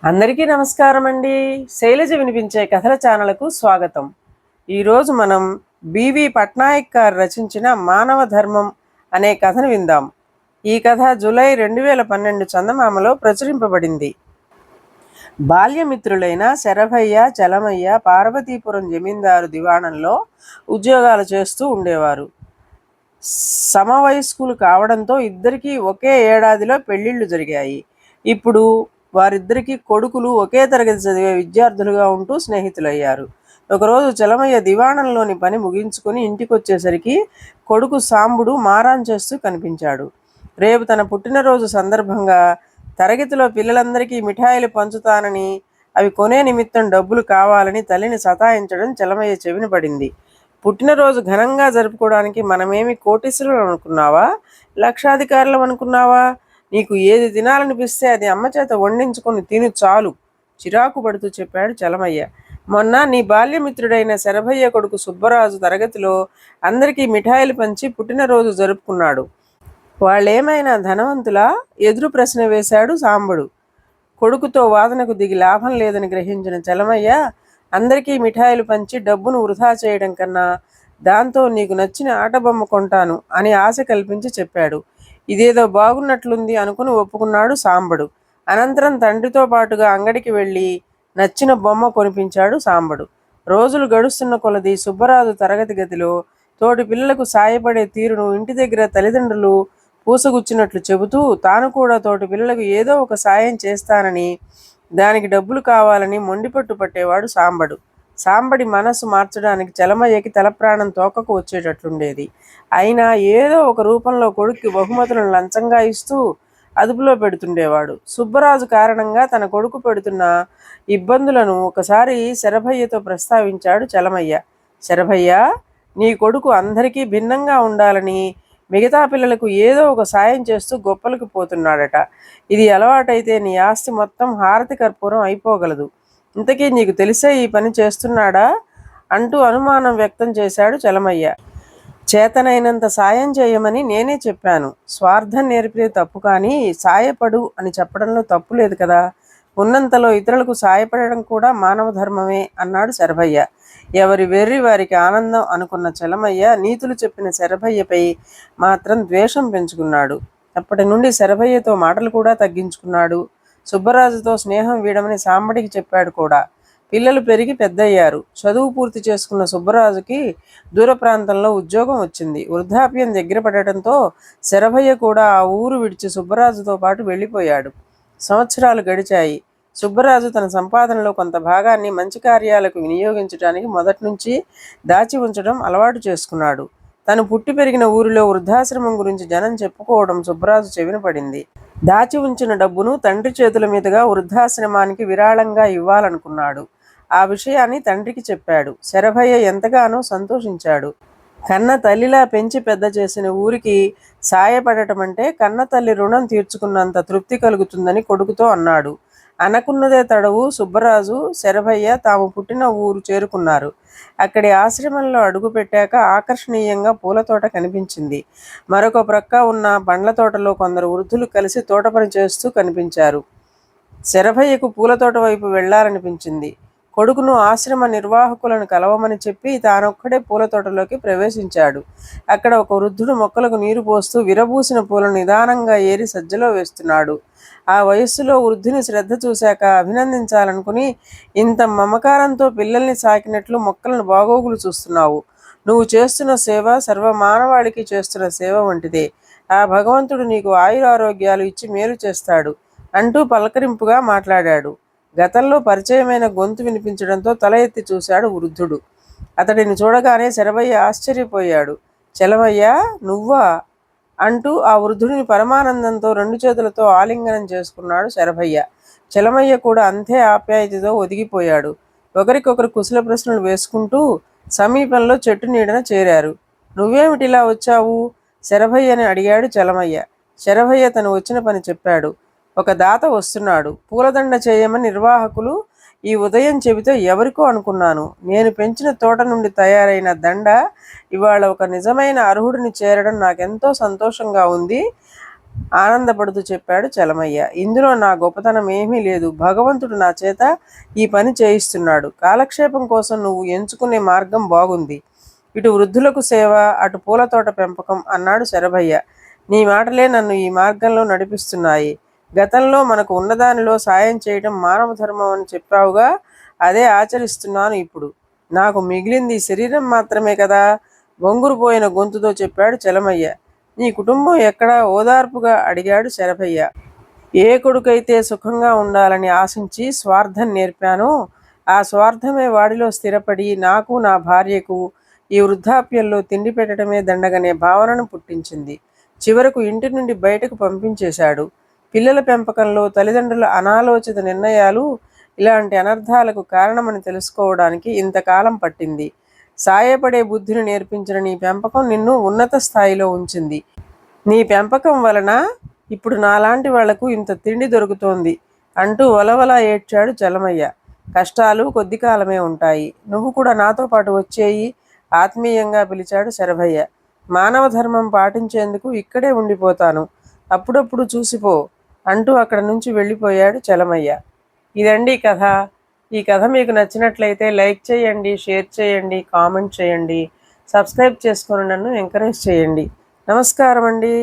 అందరికీ నమస్కారం అండి. శైలజ వినిపించే కథల ఛానల్కు స్వాగతం. ఈరోజు మనం బివి పట్నాయక్ గారు రచించిన మానవ ధర్మం అనే కథను విందాం. ఈ కథ జూలై 2012 చందమామలో ప్రచురింపబడింది. బాల్యమిత్రులైన శరభయ్య, చలమయ్య పార్వతీపురం జమీందారు దివాణంలో ఉద్యోగాలు చేస్తూ ఉండేవారు. సమవయస్కులు కావడంతో ఇద్దరికీ ఒకే ఏడాదిలో పెళ్లిళ్ళు జరిగాయి. ఇప్పుడు వారిద్దరికీ కొడుకులు ఒకే తరగతి చదివే విద్యార్థులుగా ఉంటూ స్నేహితులయ్యారు. ఒకరోజు చలమయ్య దివాణంలోని పని ముగించుకొని ఇంటికొచ్చేసరికి కొడుకు సాంబుడు మారాన్ చేస్తూ కనిపించాడు. రేపు తన పుట్టినరోజు సందర్భంగా తరగతిలో పిల్లలందరికీ మిఠాయిలు పంచుతానని, అవి కొనే నిమిత్తం డబ్బులు కావాలని తల్లిని సతాయించడం చలమయ్య చెవిన పడింది. పుట్టినరోజు ఘనంగా జరుపుకోవడానికి మనమేమి కోటీశ్వరులు అనుకున్నావా, లక్షాధికారులం అనుకున్నావా? నీకు ఏది తినాలనిపిస్తే అది అమ్మ చేత వండించుకొని తిను చాలు, చిరాకు పడుతూ చెప్పాడు చలమయ్య. మొన్న నీ బాల్యమిత్రుడైన శరభయ్య కొడుకు సుబ్బరాజు తరగతిలో అందరికీ మిఠాయిలు పంచి పుట్టినరోజు జరుపుకున్నాడు. వాళ్ళేమైనా ధనవంతులా? ఎదురు ప్రశ్న వేశాడు సాంబడు. కొడుకుతో వాదనకు దిగి లాభం లేదని గ్రహించిన చలమయ్య, అందరికీ మిఠాయిలు పంచి డబ్బును వృధా చేయడం కన్నా దాంతో నీకు నచ్చిన ఆటబొమ్మ కొంటాను అని ఆశ కల్పించి చెప్పాడు. ఇదేదో బాగున్నట్లుంది అనుకుని ఒప్పుకున్నాడు సాంబడు. అనంతరం తండ్రితో పాటుగా అంగడికి వెళ్ళి నచ్చిన బొమ్మ కొనిపించాడు సాంబడు. రోజులు గడుస్తున్న కొలది సుబ్బరాజు తరగతి గదిలో తోటి పిల్లలకు సాయపడే తీరును ఇంటి దగ్గర తల్లిదండ్రులు పూసగుచ్చినట్లు చెబుతూ తాను కూడా తోటి పిల్లలకు ఏదో ఒక సాయం చేస్తానని, దానికి డబ్బులు కావాలని మొండిపట్టు పట్టేవాడు సాంబడు. సాంబడి మనస్సు మార్చడానికి చలమయ్యకి తలప్రాణం తోకకు వచ్చేటట్లుండేది. అయినా ఏదో ఒక రూపంలో కొడుక్కి బహుమతులను లంచంగా ఇస్తూ అదుపులో పెడుతుండేవాడు. సుబ్బరాజు కారణంగా తన కొడుకు పెడుతున్న ఇబ్బందులను ఒకసారి శరభయ్యతో ప్రస్తావించాడు చలమయ్య. శరభయ్య, నీ కొడుకు అందరికీ భిన్నంగా ఉండాలని, మిగతా పిల్లలకు ఏదో ఒక సాయం చేస్తూ గొప్పలకు పోతున్నాడట. ఇది అలవాటైతే నీ ఆస్తి మొత్తం హారతి కర్పూరం అయిపోగలదు. ఇంతకీ నీకు తెలిసే ఈ పని చేస్తున్నాడా అంటూ అనుమానం వ్యక్తం చేశాడు చలమయ్య. చేతనైనంత సాయం చేయమని నేనే చెప్పాను. స్వార్థం నేర్పితే తప్పు, కానీ సాయపడు అని చెప్పడంలో తప్పు లేదు కదా. ఉన్నంతలో ఇతరులకు సాయపడడం కూడా మానవ ధర్మమే అన్నాడు శరభయ్య. ఎవరి వెర్రి వారికి ఆనందం అనుకున్న చలమయ్య నీతులు చెప్పిన శరభయ్యపై మాత్రం ద్వేషం పెంచుకున్నాడు. అప్పటి నుండి శరభయ్యతో మాటలు కూడా తగ్గించుకున్నాడు. సుబ్బరాజుతో స్నేహం వీడమని సాంబడికి చెప్పాడు కూడా. పిల్లలు పెరిగి పెద్దయ్యారు. చదువు పూర్తి చేసుకున్న సుబ్బరాజుకి దూర ప్రాంతంలో ఉద్యోగం వచ్చింది. వృద్ధాప్యం దగ్గర పడటంతో శరభయ్య కూడా ఆ ఊరు విడిచి సుబ్బరాజుతో పాటు వెళ్ళిపోయాడు. సంవత్సరాలు గడిచాయి. సుబ్బరాజు తన సంపాదనలో కొంత భాగాన్ని మంచి కార్యాలకు వినియోగించడానికి మొదటి నుంచి దాచి ఉంచడం అలవాటు చేసుకున్నాడు. తను పుట్టి పెరిగిన ఊరిలో వృద్ధాశ్రమం గురించి జనం చెప్పుకోవడం సుబ్బరాజు చెవిన పడింది. దాచి ఉంచిన డబ్బును తండ్రి చేతుల మీదుగా వృద్ధాశ్రమానికి విరాళంగా ఇవ్వాలనుకున్నాడు. ఆ విషయాన్ని తండ్రికి చెప్పాడు. శరభయ్య ఎంతగానో సంతోషించాడు. కన్న తల్లిలా పెంచి పెద్ద చేసిన ఊరికి సాయపడటం అంటే కన్న తల్లి రుణం తీర్చుకున్నంత తృప్తి కలుగుతుందని కొడుకుతో అన్నాడు. అనకున్నదే తడవు సుబ్బరాజు, శరభయ్య తాము పుట్టిన ఊరు చేరుకున్నారు. అక్కడి ఆశ్రమంలో అడుగు పెట్టాక ఆకర్షణీయంగా పూలతోట కనిపించింది. మరొక ప్రక్క ఉన్న పండ్ల తోటలో కొందరు వృద్ధులు కలిసి తోట పని చేస్తూ కనిపించారు. శరభయ్యకు పూలతోట వైపు వెళ్లాలనిపించింది. కొడుకును ఆశ్రమ నిర్వాహకులను కలవమని చెప్పి తానొక్కడే పూలతోటలోకి ప్రవేశించాడు. అక్కడ ఒక వృద్ధుడు మొక్కలకు నీరు పోస్తూ విరబూసిన పూలను నిదానంగా ఏరి సజ్జలో వేస్తున్నాడు. ఆ వయస్సులో వృద్ధుని శ్రద్ధ చూశాక అభినందించాలనుకుని, ఇంత మమకారంతో పిల్లల్ని సాకినట్లు మొక్కలను బాగోగులు చూస్తున్నావు. నువ్వు చేస్తున్న సేవ సర్వమానవాళికి చేస్తున్న సేవ వంటిదే. ఆ భగవంతుడు నీకు ఆయురారోగ్యాలు ఇచ్చి మేలు చేస్తాడు అంటూ పలకరింపుగా మాట్లాడాడు. గతంలో పరిచయమైన గొంతు వినిపించడంతో తల ఎత్తి చూశాడు వృద్ధుడు. అతడిని చూడగానే శరభయ్య ఆశ్చర్యపోయాడు. చలమయ్య, నువ్వా అంటూ ఆ వృద్ధుడిని పరమానందంతో రెండు చేతులతో ఆలింగనం చేసుకున్నాడు శరభయ్య. చలమయ్య కూడా అంతే ఆప్యాయతతో ఒదిగిపోయాడు. ఒకరికొకరు కుశల ప్రశ్నలు వేసుకుంటూ సమీపంలో చెట్టు నీడన చేరారు. నువ్వేమిటిలా వచ్చావు శరభయ్యని అడిగాడు చలమయ్య. శరభయ్య తను వచ్చిన పని చెప్పాడు. ఒక దాత వస్తున్నాడు. పూలదండ చేయమని నిర్వాహకులు ఈ ఉదయం చెబితే ఎవరికో అనుకున్నాను. నేను పెంచిన తోట నుండి తయారైన దండ ఇవాళ ఒక నిజమైన అర్హుడిని చేరడం నాకెంతో సంతోషంగా ఉంది. ఆనందపడుతూ చెప్పాడు చలమయ్య. ఇందులో నా గొప్పతనం ఏమీ లేదు. భగవంతుడు నా చేత ఈ పని చేయిస్తున్నాడు. కాలక్షేపం కోసం నువ్వు ఎంచుకునే మార్గం బాగుంది. ఇటు వృద్ధులకు సేవ, అటు పూలతోట పెంపకం అన్నాడు శరభయ్య. నీ మాటలే నన్ను ఈ మార్గంలో నడిపిస్తున్నాయి. గతంలో మనకు ఉన్నదానిలో సాయం చేయడం మానవ ధర్మం అని చెప్పావుగా, అదే ఆచరిస్తున్నాను ఇప్పుడు. నాకు మిగిలింది శరీరం మాత్రమే కదా, బొంగురుపోయిన గొంతుతో చెప్పాడు చలమయ్య. నీ కుటుంబం ఎక్కడా, ఓదార్పుగా అడిగాడు శరభయ్య. ఏ కొడుకైతే సుఖంగా ఉండాలని ఆశించి స్వార్థం నేర్పానో, ఆ స్వార్థమే వాడిలో స్థిరపడి నాకు, నా భార్యకు ఈ వృద్ధాప్యంలో తిండి పెట్టడమే దండగనే భావనను పుట్టించింది. చివరకు ఇంటి నుండి బయటకు పంపించేశాడు. పిల్లల పెంపకంలో తల్లిదండ్రుల అనాలోచిత నిర్ణయాలు ఇలాంటి అనర్థాలకు కారణమని తెలుసుకోవడానికి ఇంతకాలం పట్టింది. సాయపడే బుద్ధిని నేర్పించిన నీ పెంపకం నిన్ను ఉన్నత స్థాయిలో ఉంచింది. నీ పెంపకం వలన ఇప్పుడు నాలాంటి వాళ్లకు ఇంత తిండి దొరుకుతోంది అంటూ వలవలా ఏడ్చాడు చలమయ్య. కష్టాలు కొద్ది కాలమే ఉంటాయి. నువ్వు కూడా నాతో పాటు వచ్చేయి, ఆత్మీయంగా పిలిచాడు శరభయ్య. మానవ ధర్మం పాటించేందుకు ఇక్కడే ఉండిపోతాను, అప్పుడప్పుడు చూసిపో అంటూ అక్కడి నుంచి వెళ్ళిపోయాడు చలమయ్య. ఇదండి కథ. ఈ కథ మీకు నచ్చినట్లయితే లైక్ చేయండి, షేర్ చేయండి, కామెంట్ చేయండి, సబ్స్క్రైబ్ చేసుకొని నన్ను ఎంకరేజ్ చేయండి. నమస్కారం అండి.